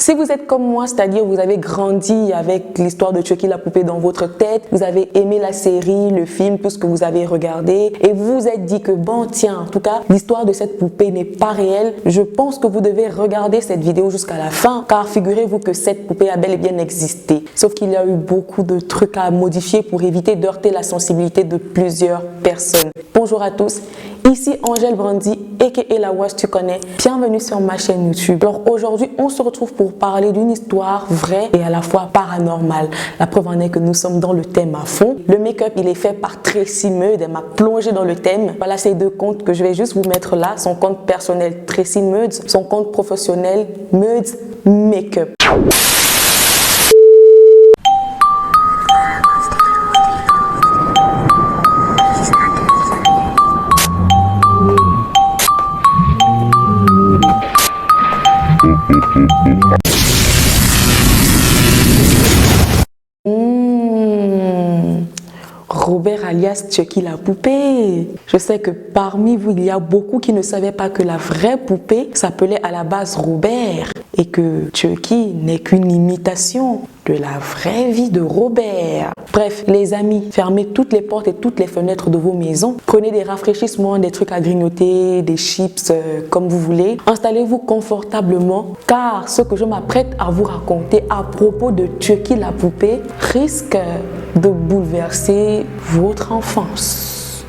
Si vous êtes comme moi, c'est-à-dire vous avez grandi avec l'histoire de Chucky la poupée dans votre tête, vous avez aimé la série, le film, tout ce que vous avez regardé et vous vous êtes dit que bon tiens, en tout cas, l'histoire de cette poupée n'est pas réelle, je pense que vous devez regarder cette vidéo jusqu'à la fin car figurez-vous que cette poupée a bel et bien existé. Sauf qu'il y a eu beaucoup de trucs à modifier pour éviter d'heurter la sensibilité de plusieurs personnes. Bonjour à tous, ici Angèle Brandy aka La Wash tu connais. Bienvenue sur ma chaîne YouTube. Alors aujourd'hui, on se retrouve pour parler d'une histoire vraie et à la fois paranormale. La preuve en est que nous sommes dans le thème à fond. Le make-up, il est fait par Tracy Meuds. Elle m'a plongé dans le thème. Voilà ces deux comptes que je vais juste vous mettre là. Son compte personnel Tracy Meuds, son compte professionnel Meuds Make-up. Robert alias Chucky la poupée. Je sais que parmi vous, il y a beaucoup qui ne savaient pas que la vraie poupée s'appelait à la base Robert et que Chucky n'est qu'une imitation de la vraie vie de Robert. Bref, les amis, fermez toutes les portes et toutes les fenêtres de vos maisons. Prenez des rafraîchissements, des trucs à grignoter, des chips, comme vous voulez. Installez-vous confortablement car ce que je m'apprête à vous raconter à propos de Chucky la poupée risque de bouleverser votre enfance.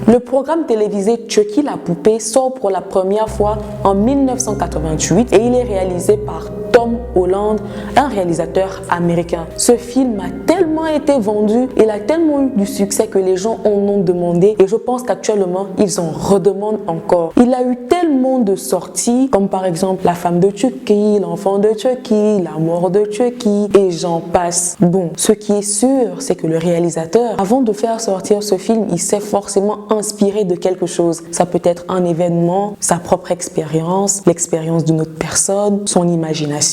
Le programme télévisé Chucky la poupée sort pour la première fois en 1988 et il est réalisé par Tom Holland, un réalisateur américain. Ce film a tellement été vendu, il a tellement eu du succès que les gens en ont demandé et je pense qu'actuellement ils en redemandent encore. Il a eu tellement de sorties comme par exemple La femme de Chucky, L'enfant de Chucky, La mort de Chucky et j'en passe. Bon, ce qui est sûr, c'est que le réalisateur, avant de faire sortir ce film, il s'est forcément inspiré de quelque chose. Ça peut être un événement, sa propre expérience, l'expérience d'une autre personne, son imagination.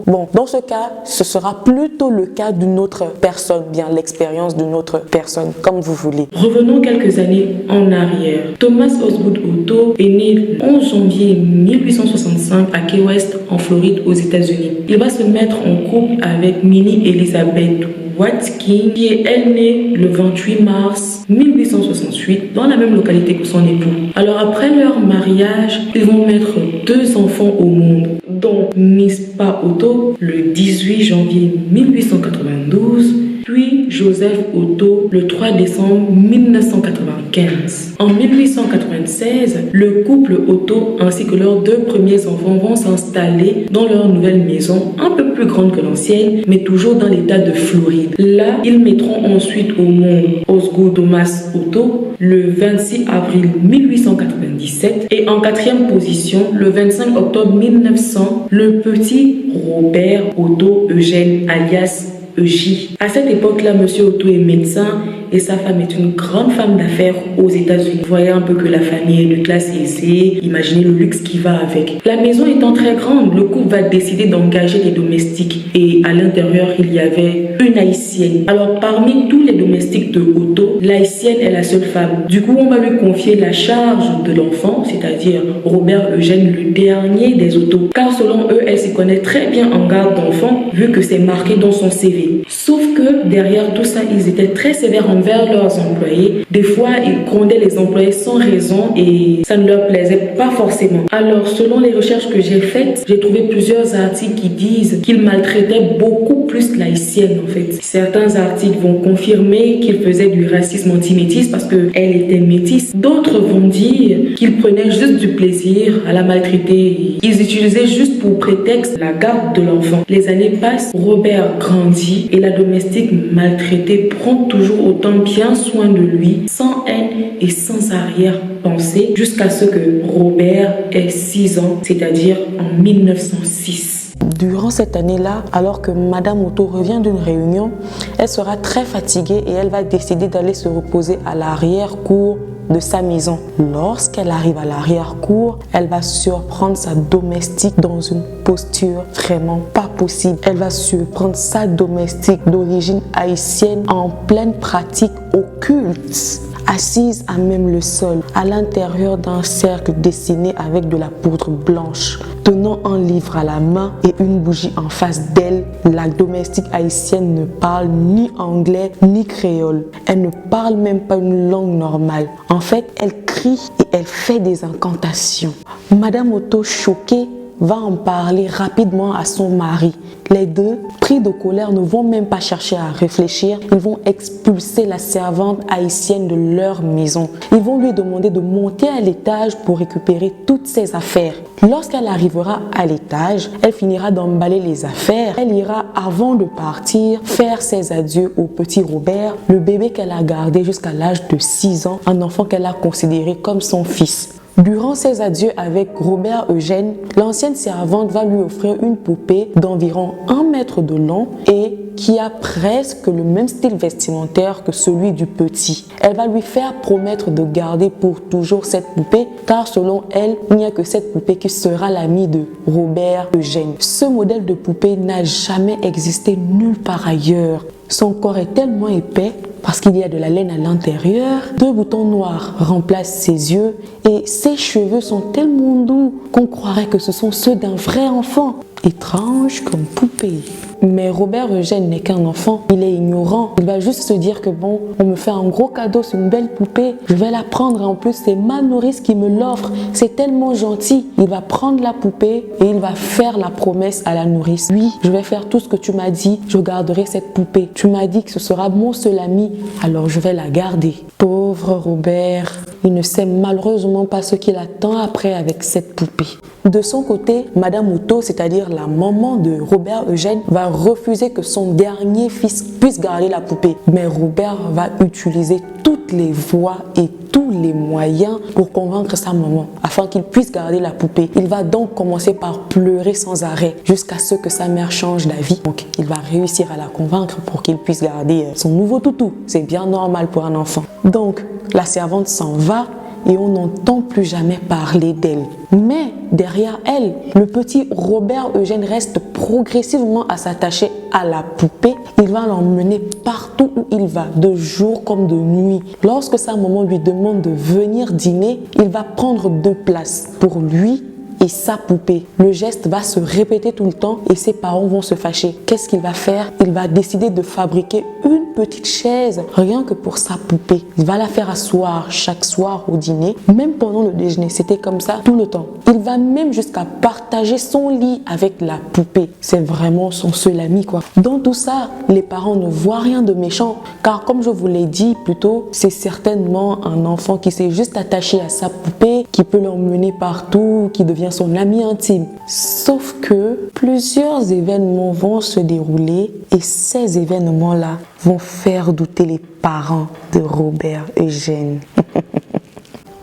Bon, dans ce cas, ce sera plutôt le cas d'une autre personne, bien l'expérience d'une autre personne, comme vous voulez. Revenons quelques années en arrière. Thomas Osgood Otto est né le 11 janvier 1865 à Key West, en Floride, aux États-Unis. Il va se mettre en couple avec Minnie Elizabeth Watkins, qui est elle née le 28 mars 1868 dans la même localité que son époux. Alors après leur mariage, ils vont mettre 2 enfants au monde, dont Mispa Otto le 18 janvier 1892, puis Joseph Otto le 3 décembre 1995. En 1896, le couple Otto ainsi que leurs 2 premiers enfants vont s'installer dans leur nouvelle maison, un peu plus grande que l'ancienne, mais toujours dans l'état de Floride. Là, ils mettront ensuite au monde Osgood Thomas Otto le 26 avril 1897 et en 4e position, le 25 octobre 1900, le petit Robert Otto Eugène alias Eugie. À cette époque-là, Monsieur Otto est médecin et sa femme est une grande femme d'affaires aux États-Unis. Vous voyez un peu que la famille est de classe aisée, imaginez le luxe qui va avec. La maison étant très grande, le couple va décider d'engager des domestiques et à l'intérieur, il y avait une haïtienne. Alors parmi tous les domestiques de Otto, l'haïtienne est la seule femme. Du coup, on va lui confier la charge de l'enfant, c'est-à-dire Robert Eugène, le dernier des Otto. Car selon eux, elle se connaît très bien en garde d'enfants vu que c'est marqué dans son CV. Sauf que derrière tout ça, ils étaient très sévères envers leurs employés. Des fois, ils grondaient les employés sans raison et ça ne leur plaisait pas forcément. Alors, selon les recherches que j'ai faites, j'ai trouvé plusieurs articles qui disent qu'ils maltraitaient beaucoup plus l'haïtienne en fait. Certains articles vont confirmer qu'ils faisaient du racisme anti-métis parce qu'elle était métisse. D'autres vont dire qu'ils prenaient juste du plaisir à la maltraiter. Ils utilisaient juste pour prétexte la garde de l'enfant. Les années passent, Robert grandit et la domestique maltraitée prend toujours autant bien soin de lui, sans haine et sans arrière-pensée, jusqu'à ce que Robert ait 6 ans, c'est-à-dire en 1906. Durant cette année-là, alors que Madame Otto revient d'une réunion, elle sera très fatiguée et elle va décider d'aller se reposer à l'arrière-cour de sa maison. Lorsqu'elle arrive à l'arrière-cour, elle va surprendre sa domestique dans une posture vraiment pas possible. Elle va surprendre sa domestique d'origine haïtienne en pleine pratique occulte. assise à même le sol, à l'intérieur d'un cercle dessiné avec de la poudre blanche. Tenant un livre à la main et une bougie en face d'elle, la domestique haïtienne ne parle ni anglais ni créole. Elle ne parle même pas une langue normale. En fait, elle crie et elle fait des incantations. Madame Otto, choquée, va en parler rapidement à son mari. Les deux, pris de colère, ne vont même pas chercher à réfléchir. Ils vont expulser la servante haïtienne de leur maison. Ils vont lui demander de monter à l'étage pour récupérer toutes ses affaires. Lorsqu'elle arrivera à l'étage, elle finira d'emballer les affaires. Elle ira, avant de partir, faire ses adieux au petit Robert, le bébé qu'elle a gardé jusqu'à l'âge de 6 ans, un enfant qu'elle a considéré comme son fils. Durant ses adieux avec Robert Eugène, l'ancienne servante va lui offrir une poupée d'environ 1 mètre de long et qui a presque le même style vestimentaire que celui du petit. Elle va lui faire promettre de garder pour toujours cette poupée car selon elle, il n'y a que cette poupée qui sera l'amie de Robert Eugène. Ce modèle de poupée n'a jamais existé nulle part ailleurs. Son corps est tellement épais parce qu'il y a de la laine à l'intérieur. 2 boutons noirs remplacent ses yeux et ses cheveux sont tellement doux qu'on croirait que ce sont ceux d'un vrai enfant. Étrange comme poupée. Mais Robert Eugène n'est qu'un enfant, il est ignorant. Il va juste se dire que bon, on me fait un gros cadeau, c'est une belle poupée, je vais la prendre et en plus c'est ma nourrice qui me l'offre, c'est tellement gentil. Il va prendre la poupée et il va faire la promesse à la nourrice. Oui, je vais faire tout ce que tu m'as dit, je garderai cette poupée. Tu m'as dit que ce sera mon seul ami, alors je vais la garder. Pauvre Robert, il ne sait malheureusement pas ce qu'il attend après avec cette poupée. De son côté, Madame Otto, c'est-à-dire la maman de Robert Eugène, va refuser que son dernier fils puisse garder la poupée. Mais Robert va utiliser toutes les voies et tous les moyens pour convaincre sa maman afin qu'il puisse garder la poupée. Il va donc commencer par pleurer sans arrêt jusqu'à ce que sa mère change d'avis. Donc il va réussir à la convaincre pour qu'il puisse garder son nouveau toutou. C'est bien normal pour un enfant. Donc la servante s'en va et on n'entend plus jamais parler d'elle. Mais derrière elle, le petit Robert Eugène reste progressivement à s'attacher à la poupée. Il va l'emmener partout où il va, de jour comme de nuit. Lorsque sa maman lui demande de venir dîner, il va prendre 2 places pour lui et sa poupée. Le geste va se répéter tout le temps et ses parents vont se fâcher. Qu'est-ce qu'il va faire? Il va décider de fabriquer une petite chaise rien que pour sa poupée. Il va la faire asseoir chaque soir au dîner, même pendant le déjeuner. C'était comme ça tout le temps. Il va même jusqu'à partager son lit avec la poupée. C'est vraiment son seul ami, quoi. Dans tout ça, les parents ne voient rien de méchant car comme je vous l'ai dit plus tôt, c'est certainement un enfant qui s'est juste attaché à sa poupée, qui peut l'emmener partout, qui devient son ami intime. Sauf que plusieurs événements vont se dérouler et ces événements-là vont faire douter les parents de Robert Eugène.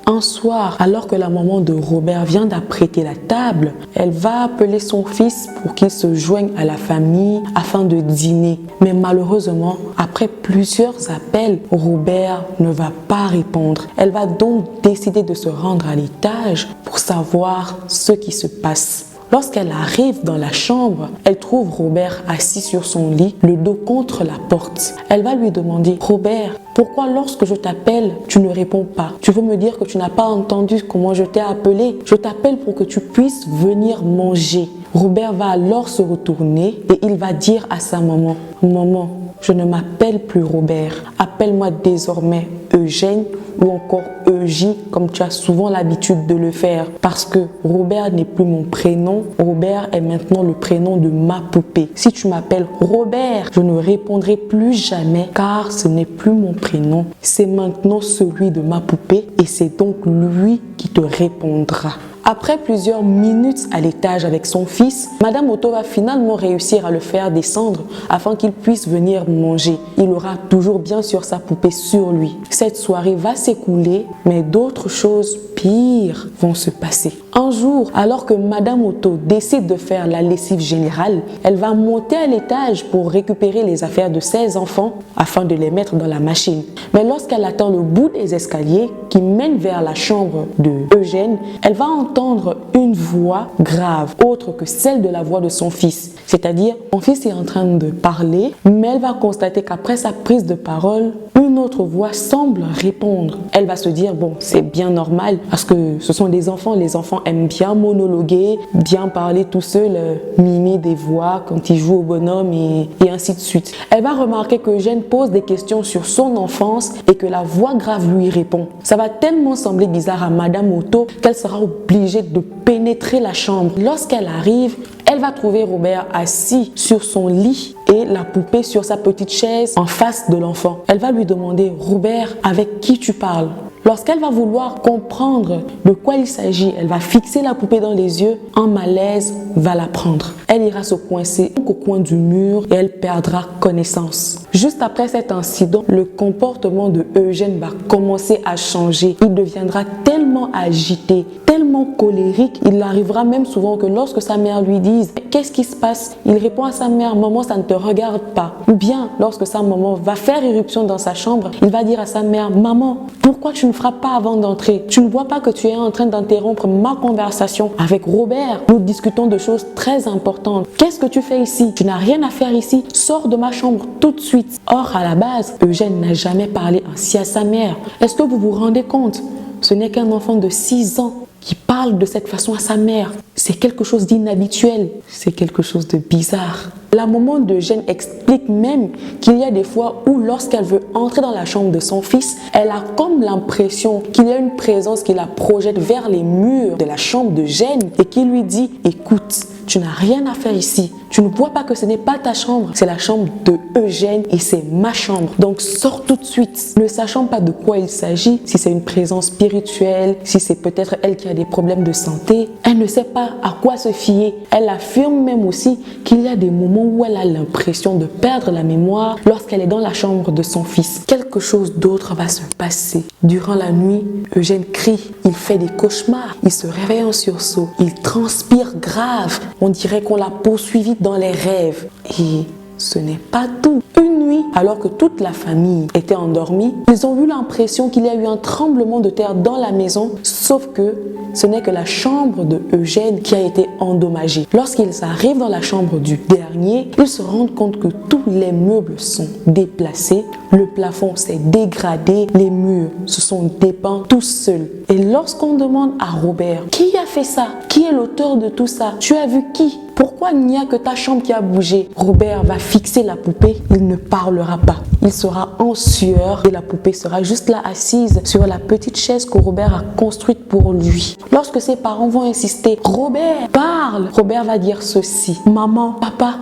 Un soir, alors que la maman de Robert vient d'apprêter la table, elle va appeler son fils pour qu'il se joigne à la famille afin de dîner. Mais malheureusement, après plusieurs appels, Robert ne va pas répondre. Elle va donc décider de se rendre à l'étage pour savoir ce qui se passe. Lorsqu'elle arrive dans la chambre, elle trouve Robert assis sur son lit, le dos contre la porte. Elle va lui demander « Robert, pourquoi lorsque je t'appelle, tu ne réponds pas? Tu veux me dire que tu n'as pas entendu comment je t'ai appelé? Je t'appelle pour que tu puisses venir manger. » Robert va alors se retourner et il va dire à sa maman « Maman, je ne m'appelle plus Robert. Appelle-moi désormais Eugène ou encore Eugie comme tu as souvent l'habitude de le faire. Parce que Robert n'est plus mon prénom. Robert est maintenant le prénom de ma poupée. Si tu m'appelles Robert, je ne répondrai plus jamais car ce n'est plus mon prénom. C'est maintenant celui de ma poupée et c'est donc lui qui te répondra. » Après plusieurs minutes à l'étage avec son fils, Madame Otto va finalement réussir à le faire descendre afin qu'il puisse venir manger. Il aura toujours bien sûr sa poupée sur lui. Cette soirée va s'écouler, mais d'autres choses pires vont se passer. Un jour, alors que Madame Otto décide de faire la lessive générale, elle va monter à l'étage pour récupérer les affaires de ses enfants afin de les mettre dans la machine. Mais lorsqu'elle atteint le bout des escaliers qui mènent vers la chambre de Eugène, elle va entendre une voix grave, autre que celle de la voix de son fils. C'est-à-dire, mon fils est en train de parler, mais elle va constater qu'après sa prise de parole, une autre voix semble répondre. Elle va se dire, bon, c'est bien normal parce que ce sont des enfants. Les enfants aiment bien monologuer, bien parler tout seul, mimer des voix quand ils jouent au bonhomme et ainsi de suite. Elle va remarquer que Eugène pose des questions sur son enfance et que la voix grave lui répond. Ça va tellement sembler bizarre à Madame Otto qu'elle sera obligée de pénétrer la chambre. Lorsqu'elle arrive, elle va trouver Robert assis sur son lit et la poupée sur sa petite chaise en face de l'enfant. Elle va lui demander, Robert, avec qui tu parles? Lorsqu'elle va vouloir comprendre de quoi il s'agit, elle va fixer la poupée dans les yeux. Un malaise va la prendre. Elle ira se coincer au coin du mur et elle perdra connaissance. Juste après cet incident, le comportement de Eugène va commencer à changer. Il deviendra tellement agité, tellement colérique. Il arrivera même souvent que lorsque sa mère lui dise « Qu'est-ce qui se passe ?» Il répond à sa mère « Maman, ça ne te regarde pas. » Ou bien, lorsque sa maman va faire irruption dans sa chambre, il va dire à sa mère « Maman, pourquoi tu ne frappes pas avant d'entrer? Tu ne vois pas que tu es en train d'interrompre ma conversation avec Robert? Nous discutons de choses très importantes. Qu'est-ce que tu fais ici? Tu n'as rien à faire ici. Sors de ma chambre tout de suite. » Or, à la base, Eugène n'a jamais parlé ainsi à sa mère. Est-ce que vous vous rendez compte? Ce n'est qu'un enfant de 6 ans qui parle de cette façon à sa mère. C'est quelque chose d'inhabituel, c'est quelque chose de bizarre. La maman d'Eugène explique même qu'il y a des fois où lorsqu'elle veut entrer dans la chambre de son fils, elle a comme l'impression qu'il y a une présence qui la projette vers les murs de la chambre d'Eugène et qui lui dit « Écoute, tu n'as rien à faire ici. Tu ne vois pas que ce n'est pas ta chambre, c'est la chambre de Eugène et c'est ma chambre. Donc sors tout de suite. » Ne sachant pas de quoi il s'agit, si c'est une présence spirituelle, si c'est peut-être elle qui a des problèmes de santé, elle ne sait pas à quoi se fier. Elle affirme même aussi qu'il y a des moments où elle a l'impression de perdre la mémoire lorsqu'elle est dans la chambre de son fils. Quelque chose d'autre va se passer. Durant la nuit, Eugène crie, il fait des cauchemars, il se réveille en sursaut, il transpire grave. On dirait qu'on l'a poursuivi dans les rêves. Et ce n'est pas tout. Une nuit, alors que toute la famille était endormie, ils ont eu l'impression qu'il y a eu un tremblement de terre dans la maison, sauf que ce n'est que la chambre de Eugène qui a été endommagée. Lorsqu'ils arrivent dans la chambre du dernier, ils se rendent compte que tous les meubles sont déplacés, le plafond s'est dégradé, les murs se sont dépeints tout seuls. Et lorsqu'on demande à Robert, qui a fait ça? Qui est l'auteur de tout ça? Tu as vu qui? Pourquoi il n'y a que ta chambre qui a bougé? Robert va fixer la poupée, il ne parlera pas. Il sera en sueur et la poupée sera juste là assise sur la petite chaise que Robert a construite pour lui. Lorsque ses parents vont insister, Robert, parle! Robert va dire ceci, maman, papa,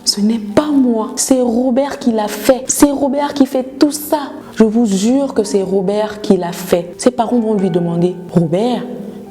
ce n'est pas moi, c'est Robert qui l'a fait. C'est Robert qui fait tout ça. Je vous jure que c'est Robert qui l'a fait. Ses parents vont lui demander, Robert,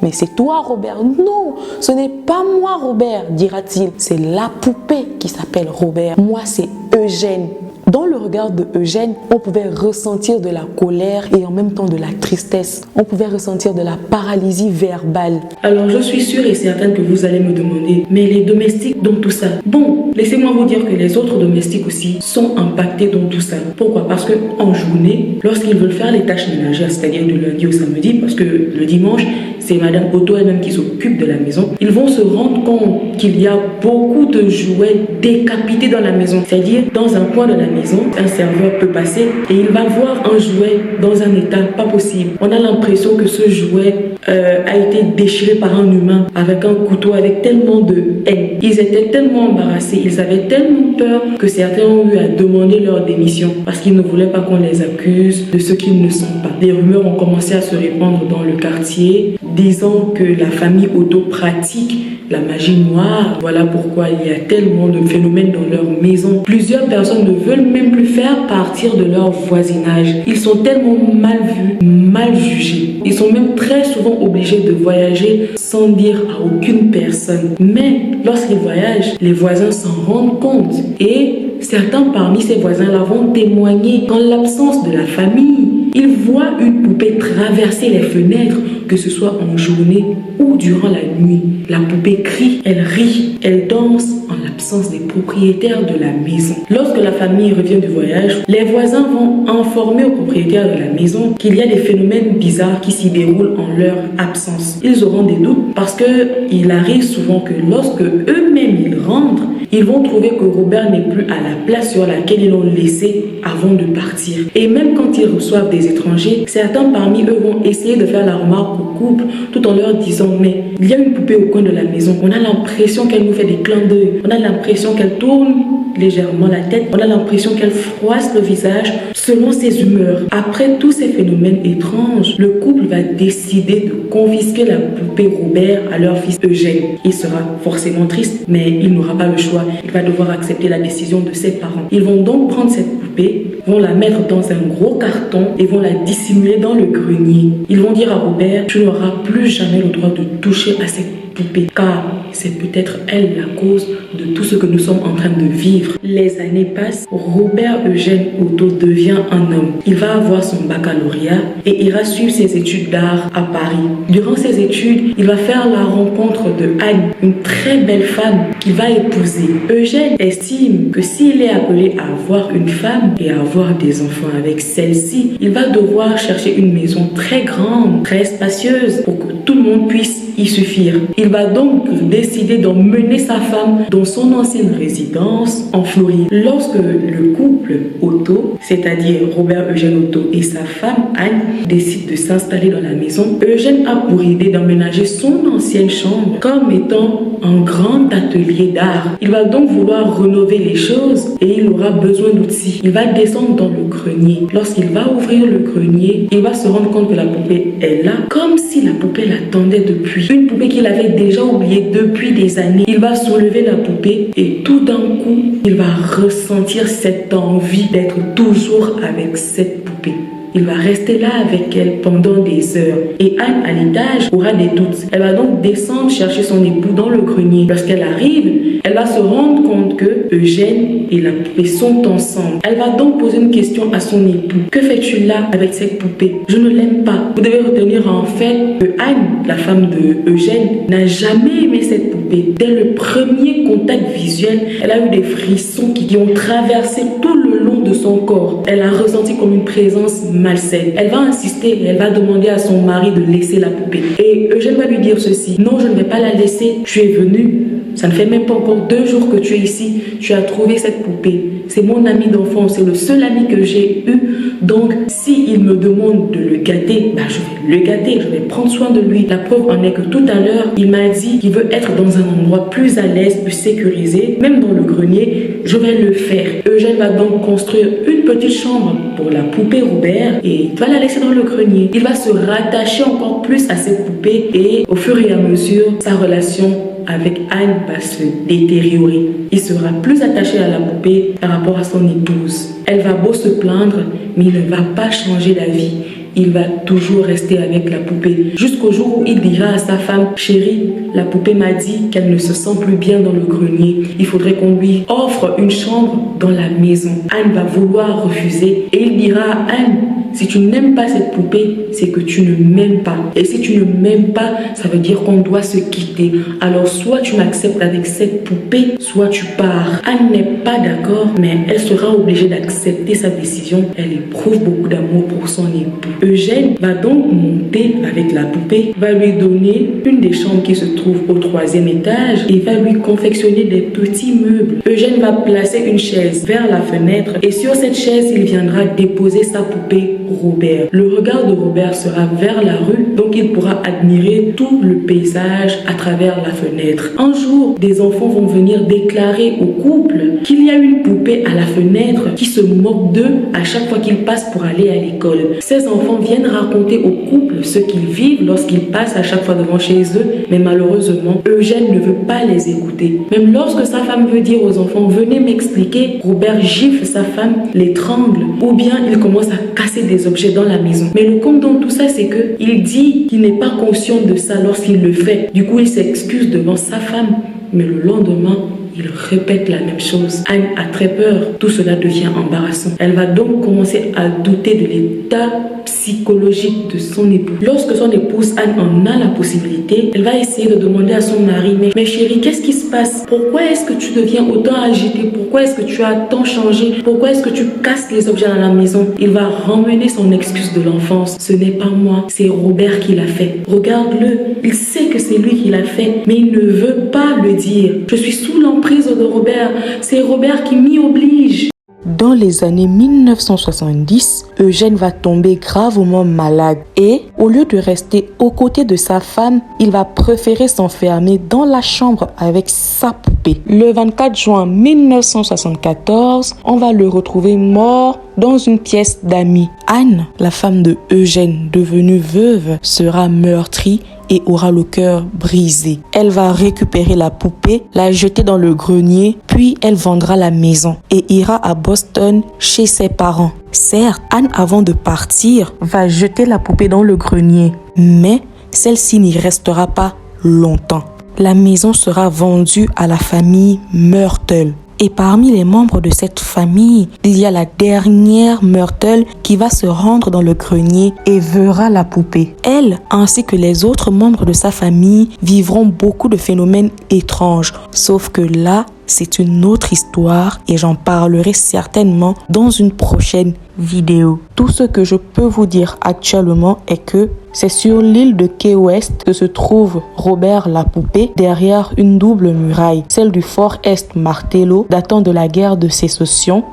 mais c'est toi, Robert? Non, ce n'est pas moi, Robert, dira-t-il. C'est la poupée qui s'appelle Robert. Moi, c'est Eugène. Dans le regard de Eugène, on pouvait ressentir de la colère et en même temps de la tristesse. On pouvait ressentir de la paralysie verbale. Alors je suis sûre et certaine que vous allez me demander, mais les domestiques dans tout ça? Bon, laissez-moi vous dire que les autres domestiques aussi sont impactés dans tout ça. Pourquoi? Parce qu'en journée, lorsqu'ils veulent faire les tâches ménagères, c'est-à-dire de lundi au samedi, parce que le dimanche, c'est Madame Otto elle-même qui s'occupe de la maison, ils vont se rendre compte qu'il y a beaucoup de jouets décapités dans la maison. C'est-à-dire, dans un coin de la maison, un serveur peut passer et il va voir un jouet dans un état pas possible. On a l'impression que ce jouet a été déchiré par un humain avec un couteau, avec tellement de haine. Ils étaient tellement embarrassés, ils avaient tellement peur que certains ont eu à demander leur démission parce qu'ils ne voulaient pas qu'on les accuse de ce qu'ils ne sont pas. Des rumeurs ont commencé à se répandre dans le quartier, disant que la famille Otto pratique la magie noire. Voilà pourquoi il y a tellement de phénomènes dans leur maison. Plusieurs personnes ne veulent même plus faire partir de leur voisinage. Ils sont tellement mal vus, mal jugés. Ils sont même très souvent obligés de voyager sans dire à aucune personne. Mais lorsqu'ils voyagent, les voisins s'en rendent compte. Et certains parmi ces voisins-là vont témoigner qu'en l'absence de la famille, ils voient une poupée traverser les fenêtres, que ce soit en journée ou durant la nuit. La poupée crie, elle rit, elle danse en l'absence des propriétaires de la maison. Lorsque la famille revient du voyage, les voisins vont informer aux propriétaires de la maison qu'il y a des phénomènes bizarres qui s'y déroulent en leur absence. Ils auront des doutes parce qu'il arrive souvent que lorsque eux-mêmes ils rentrent, Ils vont trouver que Robert n'est plus à la place sur laquelle ils l'ont laissé avant de partir. Et même quand ils reçoivent des étrangers, certains parmi eux vont essayer de faire la remarque au couple tout en leur disant « Mais il y a une poupée au coin de la maison. On a l'impression qu'elle nous fait des clins d'œil. On a l'impression qu'elle tourne légèrement la tête. On a l'impression qu'elle froisse le visage selon ses humeurs. » Après tous ces phénomènes étranges, le couple va décider de confisquer la poupée Robert à leur fils Eugène. Il sera forcément triste, mais il n'aura pas le choix. Il va devoir accepter la décision de ses parents. Ils vont donc prendre cette poupée, vont la mettre dans un gros carton et vont la dissimuler dans le grenier. Ils vont dire à Robert, tu n'auras plus jamais le droit de toucher à cette poupée, car c'est peut-être elle la cause de tout ce que nous sommes en train de vivre. Les années passent, Robert Eugène Otto devient un homme. Il va avoir son baccalauréat et ira suivre ses études d'art à Paris. Durant ses études, il va faire la rencontre de Anne, une très belle femme qu'il va épouser. Eugène estime que s'il est appelé à avoir une femme et à avoir des enfants avec celle-ci, il va devoir chercher une maison très grande, très spacieuse pour que tout le monde puisse y suffire. Il va donc décider d'emmener sa femme dans son ancienne résidence en Floride. Lorsque le couple Otto, c'est-à-dire Robert Eugène Otto et sa femme Anne, décident de s'installer dans la maison, Eugène a pour idée d'emménager son ancienne chambre comme étant un grand atelier d'art. Il va donc vouloir rénover les choses et il aura besoin d'outils. Il va descendre dans le grenier. Lorsqu'il va ouvrir le grenier, il va se rendre compte que la poupée est là, comme si la poupée l'attendait depuis. Une poupée qu'il avait déjà oubliée depuis des années. Il va soulever la poupée et tout d'un coup, il va ressentir cette envie d'être toujours avec cette poupée. Il va rester là avec elle pendant des heures. Et Anne, à l'étage, aura des doutes. Elle va donc descendre chercher son époux dans le grenier. Lorsqu'elle arrive, elle va se rendre compte que Eugène et la poupée sont ensemble. Elle va donc poser une question à son époux. Que fais-tu là avec cette poupée? Je ne l'aime pas. Vous devez retenir en fait que Anne, la femme de Eugène, n'a jamais aimé cette poupée. Dès le premier contact visuel, elle a eu des frissons qui ont traversé tout le long de son corps. Elle a ressenti comme une présence malsaine. Elle va insister, elle va demander à son mari de laisser la poupée. Et Eugène va lui dire ceci: non, je ne vais pas la laisser. Tu es venu. Ça ne fait même pas encore 2 jours que tu es ici. Tu as trouvé cette poupée. C'est mon ami d'enfance. C'est le seul ami que j'ai eu. Donc, s'il me demande de le gâter, je vais le gâter. Je vais prendre soin de lui. La preuve en est que tout à l'heure, il m'a dit qu'il veut être dans un endroit plus à l'aise, plus sécurisé. Même dans le grenier, je vais le faire. Eugène va donc construire une petite chambre pour la poupée Robert et va la laisser dans le grenier. Il va se rattacher encore plus à cette poupée et au fur et à mesure, sa relation avec Anne va se détériorer. Il sera plus attaché à la poupée par rapport à son épouse. Elle va beau se plaindre, mais il ne va pas changer d'avis. Il va toujours rester avec la poupée. Jusqu'au jour où il dira à sa femme: chérie, la poupée m'a dit qu'elle ne se sent plus bien dans le grenier. Il faudrait qu'on lui offre une chambre dans la maison. Anne va vouloir refuser et il dira à Anne: si tu n'aimes pas cette poupée, c'est que tu ne m'aimes pas. Et si tu ne m'aimes pas, ça veut dire qu'on doit se quitter. Alors soit tu m'acceptes avec cette poupée, soit tu pars. Anne n'est pas d'accord, mais elle sera obligée d'accepter sa décision. Elle éprouve beaucoup d'amour pour son époux. Eugène va donc monter avec la poupée, va lui donner une des chambres qui se trouve au 3e étage et va lui confectionner des petits meubles. Eugène va placer une chaise vers la fenêtre et sur cette chaise, il viendra déposer sa poupée Robert. Le regard de Robert sera vers la rue, donc il pourra admirer tout le paysage à travers la fenêtre. Un jour, des enfants vont venir déclarer au couple qu'il y a une poupée à la fenêtre qui se moque d'eux à chaque fois qu'ils passent pour aller à l'école. Ces enfants viennent raconter au couple ce qu'ils vivent lorsqu'ils passent à chaque fois devant chez eux, mais malheureusement, Eugène ne veut pas les écouter. Même lorsque sa femme veut dire aux enfants: venez m'expliquer, Robert gifle sa femme, l'étrangle, ou bien il commence à casser des objets dans la maison. Mais le compte dans tout ça, c'est que il dit qu'il n'est pas conscient de ça lorsqu'il le fait. Du coup, il s'excuse devant sa femme, mais le lendemain, il répète la même chose. Anne a très peur. Tout cela devient embarrassant. Elle va donc commencer à douter de l'état psychologique de son époux. Lorsque son épouse Anne en a la possibilité, elle va essayer de demander à son mari: mais chérie, qu'est-ce qui se passe? Pourquoi est-ce que tu deviens autant agité? Pourquoi est-ce que tu as tant changé? Pourquoi est-ce que tu casses les objets dans la maison? Il va ramener son excuse de l'enfance: ce n'est pas moi, c'est Robert qui l'a fait. Regarde-le, il sait que c'est lui qui l'a fait, mais il ne veut pas le dire. Je suis sous l'emprise prise de Robert. C'est Robert qui m'y oblige. Dans les années 1970, Eugène va tomber gravement malade et, au lieu de rester aux côtés de sa femme, il va préférer s'enfermer dans la chambre avec sa poupée. Le 24 juin 1974, on va le retrouver mort dans une pièce d'amis. Anne, la femme de Eugène, devenue veuve, sera meurtrie et aura le cœur brisé. Elle va récupérer la poupée, la jeter dans le grenier, puis elle vendra la maison et ira à Boston chez ses parents. Certes, Anne, avant de partir, va jeter la poupée dans le grenier, mais celle-ci n'y restera pas longtemps. La maison sera vendue à la famille Myrtle. Et parmi les membres de cette famille, il y a la dernière Myrtle qui va se rendre dans le grenier et verra la poupée. Elle, ainsi que les autres membres de sa famille, vivront beaucoup de phénomènes étranges. Sauf que là, c'est une autre histoire et j'en parlerai certainement dans une prochaine vidéo. Tout ce que je peux vous dire actuellement est que c'est sur l'île de Key West que se trouve Robert la poupée derrière une double muraille, celle du Fort Est Martello datant de la guerre de sécession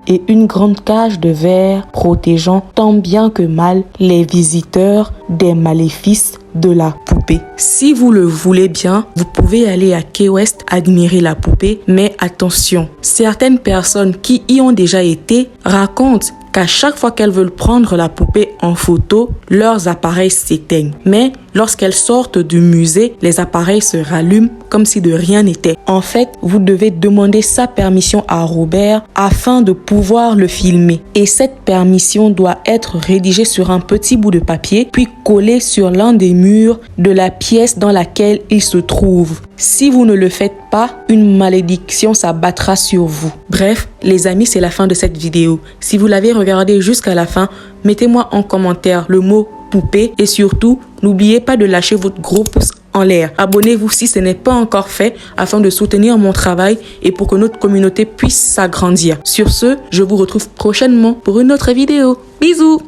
et une grande cage de verre protégeant tant bien que mal les visiteurs des maléfices de la poupée. Si vous le voulez bien, vous pouvez aller à Key West admirer la poupée, mais attention, certaines personnes qui y ont déjà été racontent qu'à chaque fois qu'elles veulent prendre la poupée en photo, leurs appareils s'éteignent. Mais lorsqu'elles sortent du musée, les appareils se rallument comme si de rien n'était. En fait, vous devez demander sa permission à Robert afin de pouvoir le filmer. Et cette permission doit être rédigée sur un petit bout de papier, puis collée sur l'un des murs de la pièce dans laquelle il se trouve. Si vous ne le faites pas, une malédiction s'abattra sur vous. Bref, les amis, c'est la fin de cette vidéo. Si vous l'avez regardée jusqu'à la fin, mettez-moi en commentaire le mot poupée et surtout, n'oubliez pas de lâcher votre gros pouce en l'air. Abonnez-vous si ce n'est pas encore fait afin de soutenir mon travail et pour que notre communauté puisse s'agrandir. Sur ce, je vous retrouve prochainement pour une autre vidéo. Bisous!